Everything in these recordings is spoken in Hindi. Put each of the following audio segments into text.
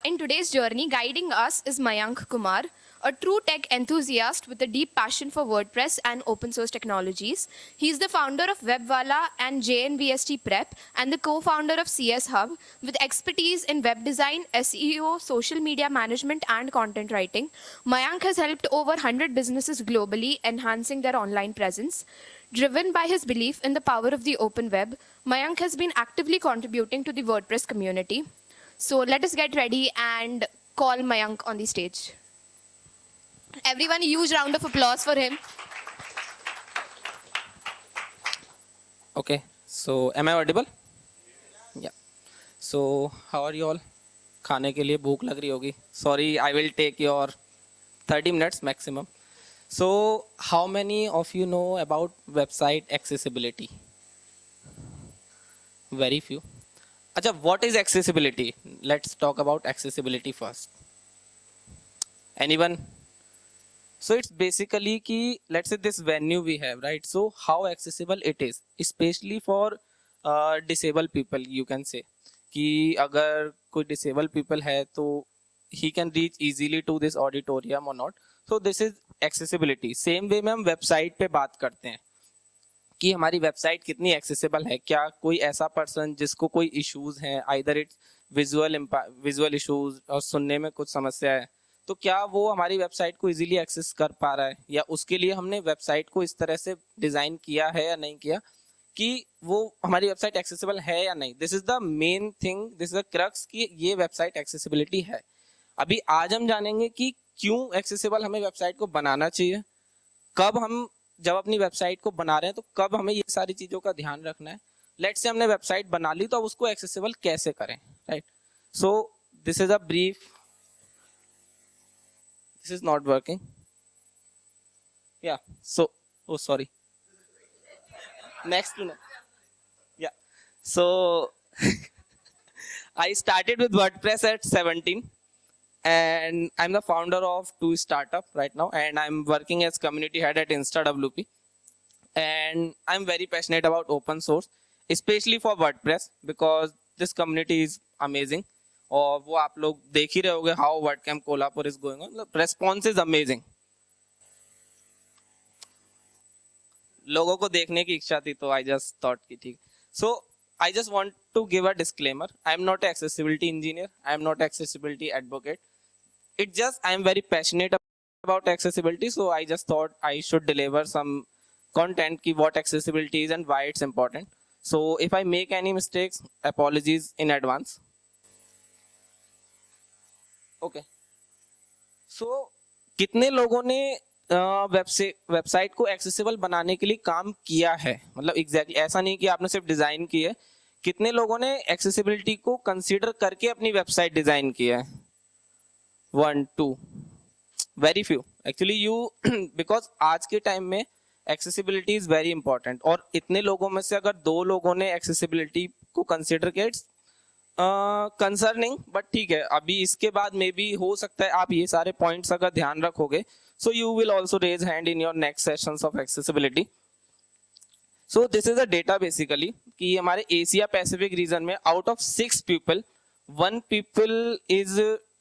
In today's journey, guiding us is Mayank Kumar, a true tech enthusiast with a deep passion for WordPress and open source technologies. He's the founder of Webwala and JNVST Prep and the co-founder of CS Hub with expertise in web design, SEO, social media management, and content writing. Mayank has helped over 100 businesses globally enhancing their online presence. Driven by his belief in the power of the open web, Mayank has been actively contributing to the WordPress community. So let us get ready and call Mayank on the stage. Everyone, a huge round of applause for him. Okay, so am I audible? Yeah. So how are you all? खाने के लिए भूख लग रही होगी. Sorry, I will take your 30 minutes maximum. So how many of you know about website accessibility? Very few. Acha, what is accessibility? Let's talk about accessibility first. Anyone? So it's basically कि let's say this venue we have, right? So how accessible it is, especially for disabled people, you can say कि अगर कोई disabled people है तो he can reach easily to this auditorium or not. So this is accessibility. Same way में हम website पे बात करते हैं कि हमारी वेबसाइट कितनी एक्सेसिबल है. क्या कोई ऐसा पर्सन जिसको कोई इश्यूज हैं, आइदर इट्स विजुअल इश्यूज और सुनने में कुछ समस्या है, तो क्या वो हमारी वेबसाइट को इजीली एक्सेस कर पा रहा है, या उसके लिए हमने वेबसाइट को इस तरह से डिजाइन किया है या नहीं किया कि वो हमारी वेबसाइट एक्सेसिबल है या नहीं. This is the main thing, this is the crux कि ये वेबसाइट एक्सेसिबिलिटी है. अभी आज हम जानेंगे कि क्यों एक्सेसिबल हमें वेबसाइट को बनाना चाहिए, कब हम जब अपनी वेबसाइट को बना रहे हैं तो कब हमें ये सारी चीजों का ध्यान रखना है. लेट्स से हमने वेबसाइट बना ली तो अब उसको एक्सेसिबल कैसे करें, right. So this is a brief. This is not working. या सो oh sorry, next to yeah. So I started with WordPress at 17 and I'm the founder of two startup right now, and I'm working as community head at InstaWP, and I'm very passionate about open source, especially for WordPress, because this community is amazing. और वो आप लोग देख ही रहे होंगे how WordCamp Kolhapur is going on. The response is amazing. लोगों को देखने की इच्छा थी तो I just thought कि ठीक. So I just want to give a disclaimer. I'm not an accessibility engineer. I'm not an accessibility advocate. It's just I'm very passionate about accessibility, so I just thought I should deliver some content ki what accessibility is and why it's important. So if I make any mistakes, apologies in advance. Okay. So कितने लोगों ने वेबसाइट को एक्सेसिबल बनाने के लिए काम किया है, मतलब एग्जैक्टली ऐसा नहीं कि आपने सिर्फ डिजाइन की है. कितने लोगों ने एक्सेसिबिलिटी को कंसीडर करके अपनी वेबसाइट डिजाइन की है? 1 2. Very few actually. You because आज के टाइम में एक्सेसिबिलिटी इज वेरी इंपॉर्टेंट, और इतने लोगों में से अगर 2 लोगों ने एक्सेसिबिलिटी को कंसीडर किया, इट्स कंसर्निंग. बट ठीक है, अभी इसके बाद मे बी हो सकता है आप ये सारे पॉइंट्स अगर ध्यान रखोगे, so you will also raise hand in your next sessions of accessibility. So this is a data basically कि हमारे एशिया पैसिफिक रीजन में out of 6 people 1 people is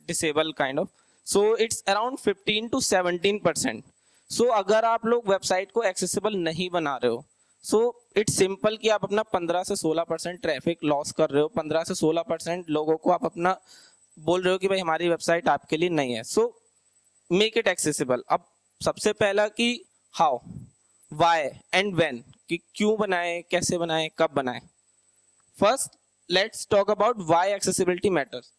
disabled kind of, so it's around 15 to 17%. so अगर आप लोग वेबसाइट को एक्सेसिबल नहीं बना रहे हो, so it's simple कि आप अपना 15 से 16% ट्रैफिक लॉस कर रहे हो, 15 से 16% लोगों को आप अपना बोल रहे हो कि भाई हमारी वेबसाइट आपके लिए नहीं है. so make it accessible. अब सबसे पहला कि हाउ, वाई एंड व्हेन, कि क्यों बनाए, कैसे बनाए, कब बनाए. First let's talk about why accessibility matters.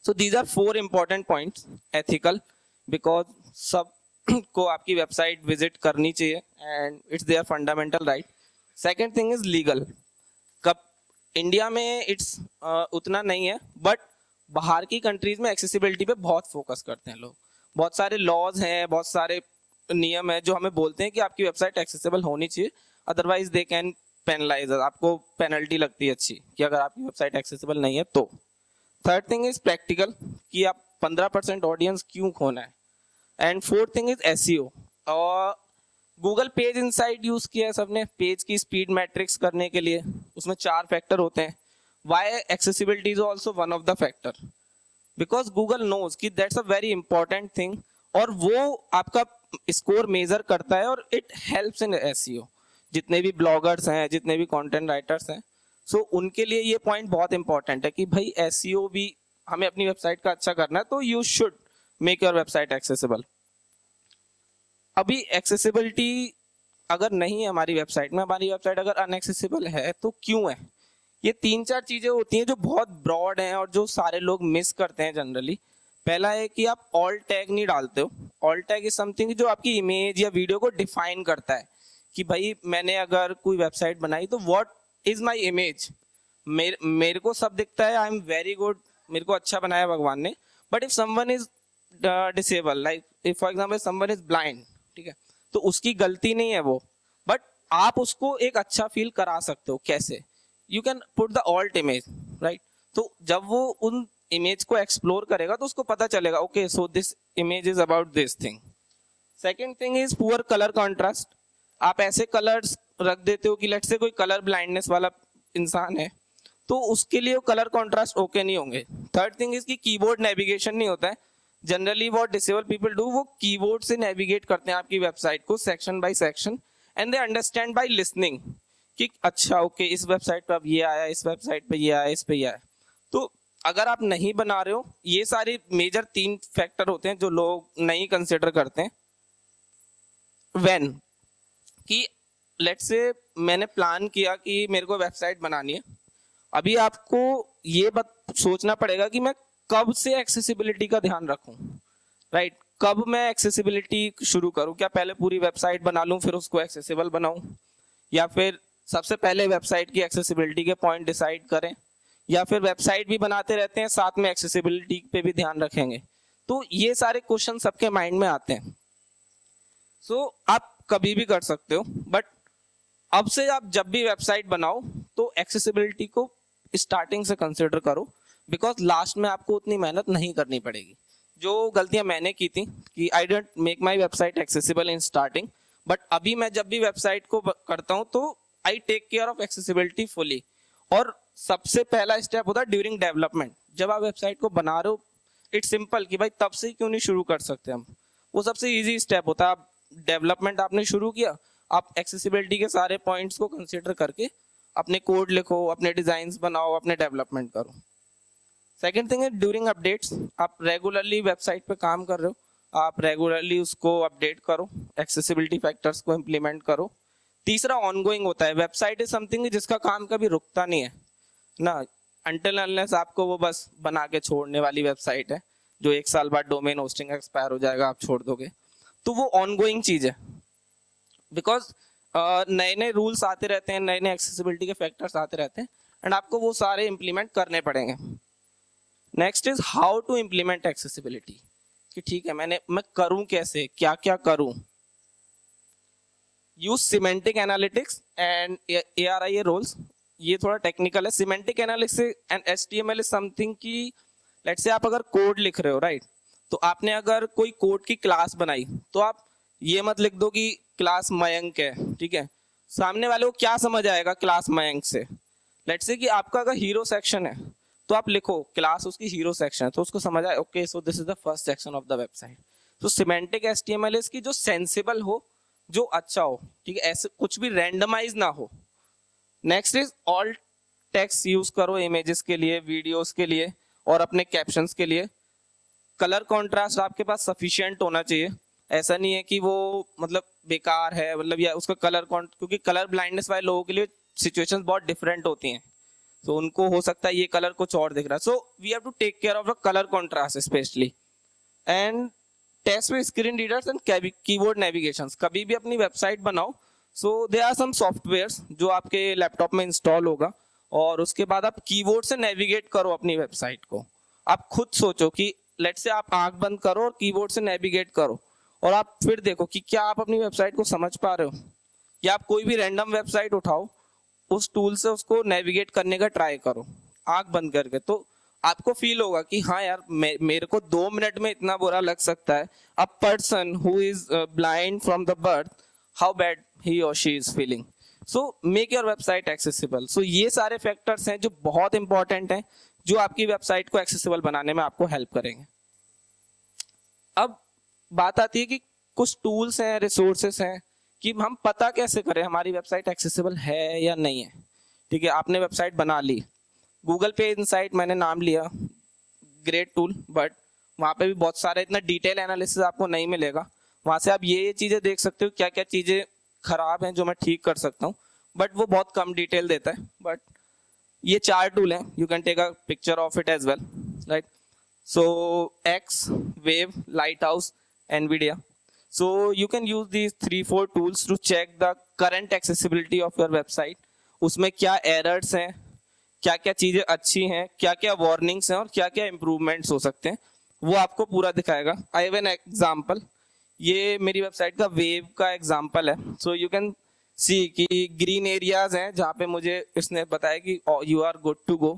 So these are 4 important points. Ethical, because सबको आपकी वेबसाइट विजिट करनी चाहिए and it's their fundamental right. Second thing is legal. कब इंडिया में इट्स उतना नहीं है, बट बाहर की कंट्रीज में एक्सेसिबिलिटी पे बहुत फोकस करते हैं लोग. बहुत सारे लॉज हैं, बहुत सारे नियम है जो हमें बोलते हैं कि आपकी वेबसाइट एक्सेसिबल होनी चाहिए, अदरवाइज दे कैन पेनलाइज, आपको पेनल्टी लगती है अच्छी कि अगर आपकी वेबसाइट एक्सेसिबल नहीं है तो. थर्ड थिंग इज प्रैक्टिकल, कि आप 15% ऑडियंस क्यों खोना है. And fourth thing is SEO. और गूगल पेज इनसाइट यूज किया है सबने पेज की स्पीड मैट्रिक्स करने के लिए. उसमें 4 फैक्टर होते हैं. Why accessibility is also one of the factor. Because Google knows कि that's a very important thing, और वो आपका स्कोर मेजर करता है और इट हेल्प्स इन एसईओ। जितने भी ब्लॉगर्स हैं, जितने भी कंटेंट राइटर्स हैं, सो उनके लिए ये पॉइंट बहुत इंपॉर्टेंट है कि भाई एसईओ भी हमें अपनी वेबसाइट का अच्छा करना है, तो you should make your website accessible. अभी एक्सेसिबिलिटी अगर नहीं है हमारी वेबसाइट में, हमारी वेबसाइट अगर अनएक्सेसिबल है तो क्यों है? ये 3-4 चीजें होती हैं जो बहुत ब्रॉड हैं और जो सारे लोग मिस करते हैं जनरली। पहला है कि आप ऑल टैग नहीं डालते हो। ऑल टैग इज समथिंग जो आपकी इमेज या वीडियो को डिफाइन करता है कि भाई मैंने अगर कोई वेबसाइट बनाई तो व्हाट इज माय इमेज। मेरे को सब दिखता है, आई एम वेरी गुड, मेरे को अच्छा बनाया भगवान ने। But if someone is disable, like if for example someone is blind, ठीक है, तो उसकी गलती नहीं है वो, बट आप उसको एक अच्छा फील करा सकते हो। कैसे? You can put the alt image, right? तो जब वो उन इमेज को एक्सप्लोर करेगा तो उसको पता चलेगा okay so this image is about this thing. Second thing is poor colour contrast. आप ऐसे कलर्स रख देते हो कि लेट्स से कोई कलर ब्लाइंडनेस वाला इंसान है तो उसके लिए कलर कॉन्ट्रास्ट ओके नहीं होंगे। थर्ड थिंग इज कि कीबोर्ड नेविगेशन नहीं होता है। Generally what disable people do, वो कीबोर्ड से नेविगेट करते हैं आपकी वेबसाइट को section by section, and they understand by listening कि अच्छा ओके इस वेबसाइट पे अब ये आया, इस वेबसाइट पे ये आया, इस पे ये आया। तो अगर आप नहीं बना रहे हो, ये सारे मेजर 3 फैक्टर होते हैं जो लोग नहीं कंसिडर करते हैं। व्हेन कि लेट्स से मैंने प्लान किया कि मेरे को वेबसाइट बनानी है, अभी आपको ये सोचना पड़ेगा कि मैं कब से एक्सेसिबिलिटी का ध्यान रखूं, राइट? कब मैं एक्सेसिबिलिटी शुरू करूं? क्या पहले पूरी वेबसाइट बना लूं फिर उसको एक्सेसिबल बनाऊं, या फिर सबसे पहले वेबसाइट की एक्सेसिबिलिटी के पॉइंट डिसाइड करें, या फिर वेबसाइट भी बनाते रहते हैं साथ में एक्सेसिबिलिटी पे भी ध्यान रखेंगे? तो ये सारे क्वेश्चन सबके माइंड में आते हैं। सो आप कभी भी कर सकते हो, बट अब से आप जब भी वेबसाइट बनाओ तो एक्सेसिबिलिटी को स्टार्टिंग से कंसिडर करो, बिकॉज लास्ट में आपको उतनी मेहनत नहीं करनी पड़ेगी। जो गलतियां मैंने की थी कि I didn't make my website accessible in starting, but अभी मैं जब भी वेबसाइट को करता हूं तो I take care of accessibility fully. और सबसे पहला स्टेप होता है ड्यूरिंग डेवलपमेंट। जब आप वेबसाइट को बना रहे हो, इट्स सिंपल कि भाई तब से क्यों नहीं शुरू कर सकते हम, वो सबसे इजी स्टेप होता है। आप डेवलपमेंट आपने शुरू किया, आप एक्सेसिबिलिटी के सारे पॉइंट्स को कंसीडर करके अपने कोड लिखो, अपने डिजाइन्स बनाओ, अपने डेवलपमेंट करो। सेकेंड थिंग है ड्यूरिंग अपडेट्स। आप रेगुलरली वेबसाइट पे काम कर रहे हो, आप रेगुलरली उसको अपडेट करो, एक्सेसिबिलिटी फैक्टर्स को इम्प्लीमेंट करो। तीसरा ऑनगोइंग होता है। वेबसाइट इज समथिंग जिसका काम कभी रुकता नहीं है ना, अनटिल अनलेस आपको वो बस बना के छोड़ने वाली वेबसाइट है जो 1 साल बाद डोमेन होस्टिंग एक्सपायर हो जाएगा, आप छोड़ दोगे, तो वो ऑनगोइंग चीज है। बिकॉज नए नए रूल्स आते रहते हैं, नए नए एक्सेसिबिलिटी के फैक्टर्स आते रहते हैं, एंड आपको वो सारे इंप्लीमेंट करने पड़ेंगे। Next is how to implement accessibility, कि ठीक है मैं करूं कैसे, क्या क्या करूं। Use semantic analytics and ARIA roles. ये थोड़ा टेक्निकल है। Semantic analysis and HTML is something कि लेट्स से आप अगर कोड लिख रहे हो, राइट, तो आपने अगर कोई कोड की क्लास बनाई तो आप ये मत लिख दो कि क्लास मयंक है, ठीक है, सामने वाले को क्या समझ आएगा क्लास मयंक से? लेट्स से कि आपका अगर हीरो सेक्शन है तो आप लिखो क्लास उसकी हीरो सेक्शन है, तो उसको समझ आए okay so this is the first section of the website. तो सिमेंटिक HTML इसकी जो सेंसिबल हो, जो अच्छा हो, ठीक है, ऐसे कुछ भी रैंडमाइज ना हो। Next is all text use करो इमेजेस के लिए, वीडियोस के लिए और अपने कैप्शंस के लिए। कलर कॉन्ट्रास्ट आपके पास सफिशिएंट होना चाहिए। ऐसा नहीं है कि वो मतलब बेकार है, मतलब या उसका कलर क्योंकि कलर ब्लाइंडनेस वाले लोगों के लिए सिचुएशंस बहुत डिफरेंट होती हैं, तो उनको हो सकता है ये कलर कुछ और दिख रहा है। So we have to take care of the colour contrast specially. And test with screen readers and keyboard navigations. कभी भी अपनी वेबसाइट बनाओ, so there are some softwares जो आपके लैपटॉप में इंस्टॉल होगा, और उसके बाद आप कीबोर्ड से नेविगेट करो अपनी वेबसाइट को। आप खुद सोचो कि लेट्स से आप आंख बंद करो और कीबोर्ड से नेविगेट करो, और आप फिर देखो कि क्या आप अपनी वेबसाइट को समझ पा रहे हो, या आप कोई भी रैंडम वेबसाइट उठाओ, उस टूल से उसको नेविगेट करने का ट्राई करो आंख बंद करके, तो आपको फील होगा कि हाँ यार मेरे को 2 मिनट में इतना बुरा लग सकता है। A person who is blind from the birth, how bad he और she is feeling. So make your website accessible. So ये सारे फैक्टर्स हैं जो बहुत इंपॉर्टेंट हैं, जो आपकी वेबसाइट को एक्सेसिबल बनाने में आपको हेल्प करेंगे. अब बात आती है कि कुछ टूल्स हैं, रिसोर्सेस हैं कि हम पता कैसे करें हमारी वेबसाइट एक्सेसिबल है या नहीं है. ठीक है, आपने वेबसाइट बना ली, गूगल पे इनसाइट मैंने नाम लिया, ग्रेट टूल, बट वहाँ पे भी बहुत सारे इतना डिटेल एनालिसिस आपको नहीं मिलेगा. वहाँ से आप ये चीज़ें देख सकते हो क्या क्या चीज़ें खराब हैं जो मैं ठीक कर सकता हूँ, बट वो बहुत कम डिटेल देता है. बट ये 4 टूल हैं, you can take a picture of it as well, right. So axe, wave, lighthouse, NVDA. So you can use these 3-4 tools to check the current accessibility of your website. उसमें क्या errors हैं, क्या क्या चीज़ें अच्छी हैं, क्या क्या warnings हैं और क्या क्या improvements हो सकते हैं, वो आपको पूरा दिखाएगा. I have an example. ये मेरी वेबसाइट का वेव का एग्जाम्पल है. सो यू कैन सी कि ग्रीन एरियाज हैं जहाँ पे मुझे इसने बताया कि you are good to go.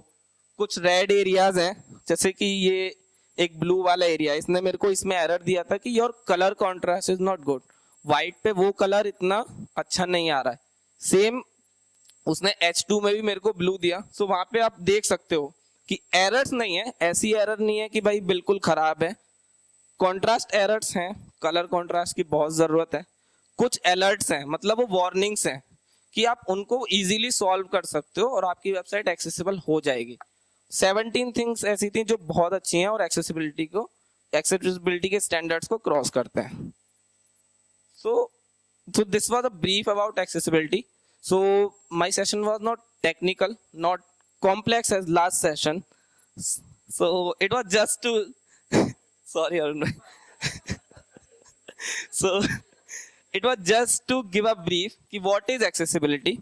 कुछ रेड एरियाज हैं, जैसे कि ये एक ब्लू वाला एरिया, इसने मेरे को इसमें एरर दिया था कि your colour contrast is not good. White पे वो कलर इतना अच्छा नहीं आ रहा है. सेम उसने H2 में भी मेरे को ब्लू दिया. सो वहां पे आप देख सकते हो कि एरर्स नहीं है, ऐसी एरर नहीं है कि भाई बिल्कुल खराब है. कॉन्ट्रास्ट एरर्स हैं, कलर कॉन्ट्रास्ट की बहुत जरूरत है. कुछ अलर्ट्स हैं, मतलब वो वार्निंग्स हैं कि आप उनको इजीली सॉल्व कर सकते हो और आपकी वेबसाइट एक्सेसिबल हो जाएगी. 17 थिंग्स ऐसी थी जो बहुत अच्छी हैं और एक्सेसिबिलिटी के स्टैंडर्ड्स को क्रॉस करते हैं. So this was a brief about accessibility. So my session was not technical, not complex as last session, so it was just to sorry Arun. So it was just to give a brief कि what is accessibility,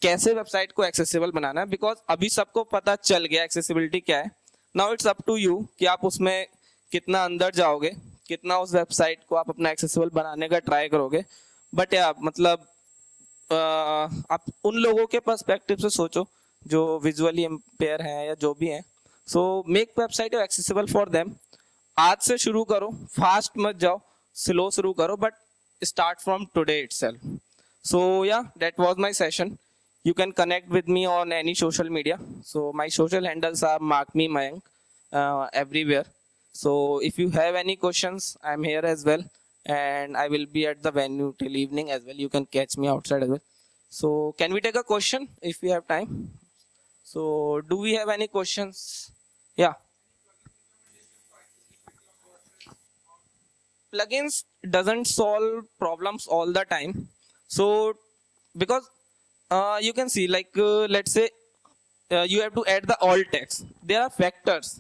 कैसे वेबसाइट को एक्सेसिबल बनाना है. बिकॉज अभी सबको पता चल गया एक्सेसिबिलिटी क्या है. Now it's up to you कि आप उसमें कितना अंदर जाओगे, कितना उस वेबसाइट को आप अपना एक्सेसिबल बनाने का ट्राई करोगे. बट या मतलब आप उन लोगों के पर्सपेक्टिव से सोचो जो विजुअली इम्पेयर हैं या जो भी हैं. So make website accessible for them. आज से शुरू करो, फास्ट मत जाओ, स्लो शुरू करो, but start from today itself. So yeah that was my session. You can connect with me on any social media. So my social handles are markmemayank everywhere. So if you have any questions, I'm here as well, and I will be at the venue till evening as well. You can catch me outside as well. So can we take a question if we have time? So do we have any questions? Yeah. Plugins doesn't solve problems all the time. So because you can see let's say you have to add the alt text. There are factors.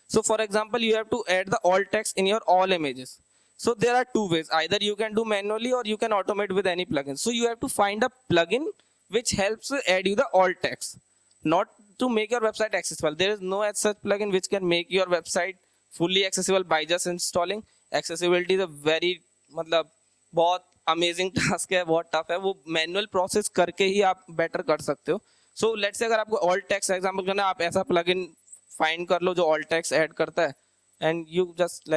So for example, you have to add the alt text in your all images. So there are two ways. Either you can do manually or you can automate with any plugin. So you have to find a plugin which helps add you the alt text, not to make your website accessible. There is no such plugin which can make your website fully accessible by just installing. Accessibility is a very बहुत अमेजिंग टास्क है, बहुत टफ है. वो मैनुअल प्रोसेस करके ही आप बेटर कर सकते हो. सो लेट्स से अगर आपको ऑल्ट टेक्स्ट एग्जांपल करना है, आप ऐसा प्लगइन फाइंड कर लो जो ऑल्ट टेक्स्ट ऐड करता है, एंड यू जस्ट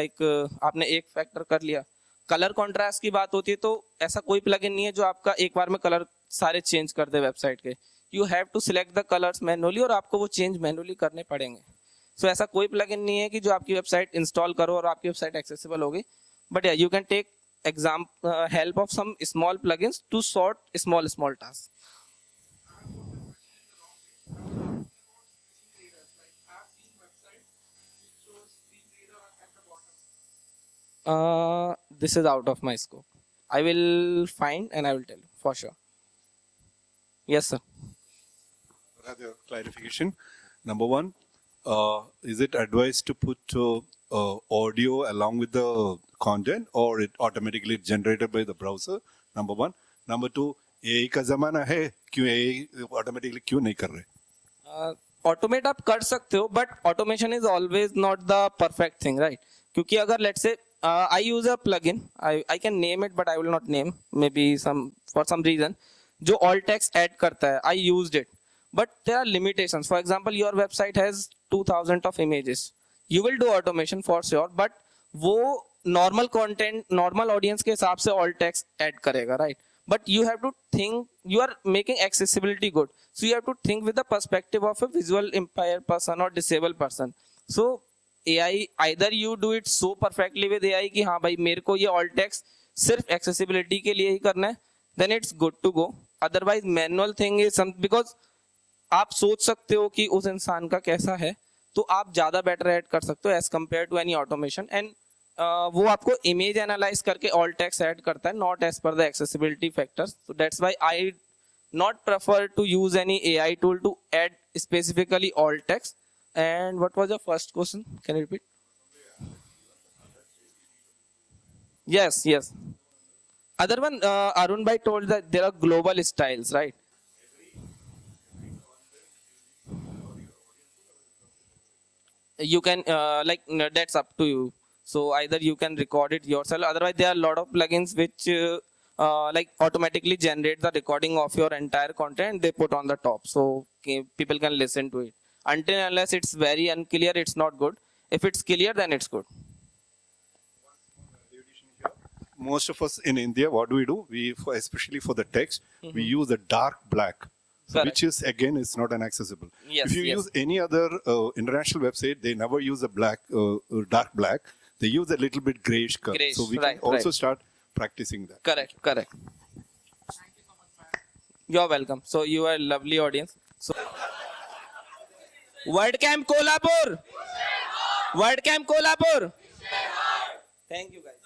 आपने एक फैक्टर कर लिया. कलर कॉन्ट्रास्ट की बात होती है तो ऐसा कोई प्लगइन नहीं है जो आपका एक बार में कलर सारे चेंज कर दे वेबसाइट के. You have to select the colours manually और आपको वो चेंज मैनुअली करने पड़ेंगे. सो ऐसा कोई प्लगइन नहीं है कि जो आपकी वेबसाइट इंस्टॉल करो और आपकी वेबसाइट एक्सेसिबल होगी. But you can take help of some small plugins to sort small tasks. This is out of my scope. I will find and I will tell you for sure. Yes sir. Rather clarification. Number one, is it advised to put audio along with the content, or it automatically generated by the browser? Number one. Number two, AI का जमाना है, क्यों AI automatically क्यों नहीं कर रहे? ऑटोमेट आप कर सकते हो, but automation is always not the perfect thing, right. क्योंकि अगर let's say I use a plugin, I can name it but I will not name, maybe for some reason, जो ऑल टेक्स्ट ऐड करता है. I used it, but there are limitations. For example, your website has 2000 of images. You will do automation for sure, but वो नॉर्मल कंटेंट, नॉर्मल ऑडियंस के हिसाब से ऑल टेक्स्ट ऐड करेगा, right. but you have to think, you are making accessibility good, so you have to think with the perspective of a visual impaired person or disabled person. So AI, either you do it so perfectly with AI कि हाँ भाई मेरे को ये alt text सिर्फ accessibility के लिए ही करना है, then it's good to go. Otherwise manual thing is some, because आप सोच सकते हो कि उस इंसान का कैसा है, तो आप ज्यादा बेटर ऐड कर सकते हो as compare to any automation. And वो आपको इमेज एनालाइज करके ऑल टेक्स्ट ऐड करता है, not as per the accessibility factors. So that's why I not prefer to use any AI tool to add specifically alt text. And what was your first question? Can you repeat? Yes, yes. Other one, Arun bhai told that there are global styles, right? You can that's up to you. So either you can record it yourself, otherwise there are a lot of plugins which like automatically generate the recording of your entire content, they put on the top, so people can listen to it. Until unless it's very unclear, it's not good. If it's clear, then it's good. Most of us in India, what do? Especially for the text, we use a dark black. So which is again is not inaccessible. Yes, if you use any other international website, they never use a black, dark black. They use a little bit grayish color. Grayish, So we right, can also right. start practicing that. Correct. You're welcome. So you are a lovely audience. So WordCamp Kolhapur. WordCamp Kolhapur. Thank you guys.